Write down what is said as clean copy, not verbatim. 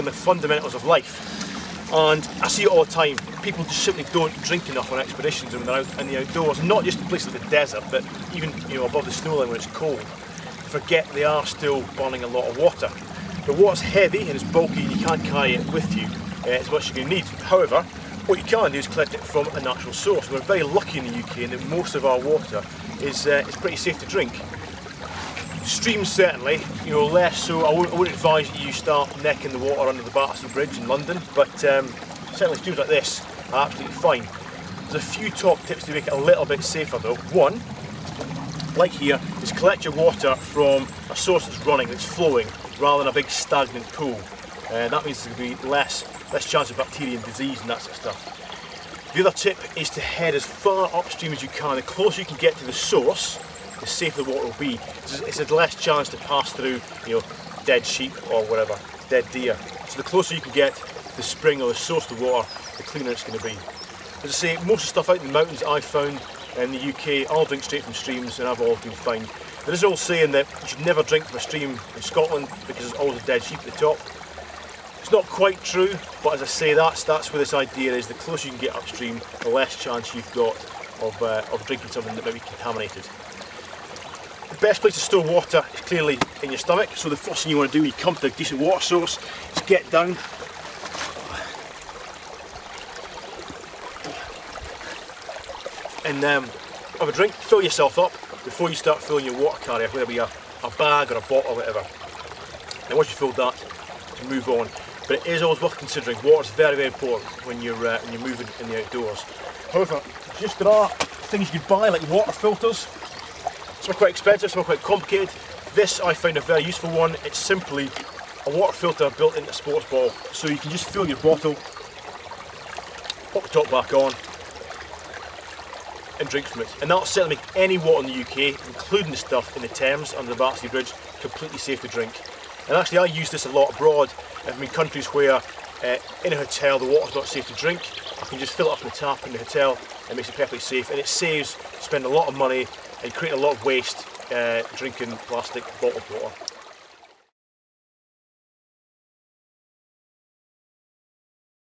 the fundamentals of life. And I see it all the time. People just simply don't drink enough on expeditions when they're out in the outdoors, not just in places like the desert, but even above the snow line when it's cold. Forget they are still burning a lot of water. The water's heavy and it's bulky and you can't carry it with you as much as you're going to need. However, what you can do is collect it from a natural source. We're very lucky in the UK in that most of our water is pretty safe to drink. Streams certainly, less so. I wouldn't advise that you start necking the water under the Battersea Bridge in London, but certainly streams like this are absolutely fine. There's a few top tips to make it a little bit safer though. One, like here, is collect your water from a source that's running, that's flowing, rather than a big stagnant pool. That means there's going to be less chance of bacteria and disease and that sort of stuff. The other tip is to head as far upstream as you can. The closer you can get to the source, the safer the water will be. It's a less chance to pass through, dead sheep or whatever, dead deer. So the closer you can get to the spring or the source of the water, the cleaner it's going to be. As I say, most of the stuff out in the mountains I've found in the UK, I'll drink straight from streams and I've always been fine. There is an old saying that you should never drink from a stream in Scotland because there's always a dead sheep at the top. It's not quite true, but as I say, that's where this idea is. The closer you can get upstream, the less chance you've got of drinking something that might be contaminated. The best place to store water is clearly in your stomach, so the first thing you want to do when you come to a decent water source is get down and have a drink, fill yourself up before you start filling your water carrier, whether it be a bag or a bottle or whatever. And once you've filled that, you can move on. But it is always worth considering. Water is very, very important when you're moving in the outdoors. However, there are things you could buy like water filters. Some are quite expensive, some are quite complicated. This I found a very useful one. It's simply a water filter built into a sports bottle. So you can just fill your bottle, pop the top back on, and drink from it. And that'll certainly make any water in the UK, including the stuff in the Thames under the Battersea Bridge, completely safe to drink. And actually I use this a lot abroad. I'm in countries where in a hotel the water's not safe to drink. I can just fill it up in the tap in the hotel and it makes it perfectly safe, and it saves spending a lot of money and creating a lot of waste drinking plastic bottled water.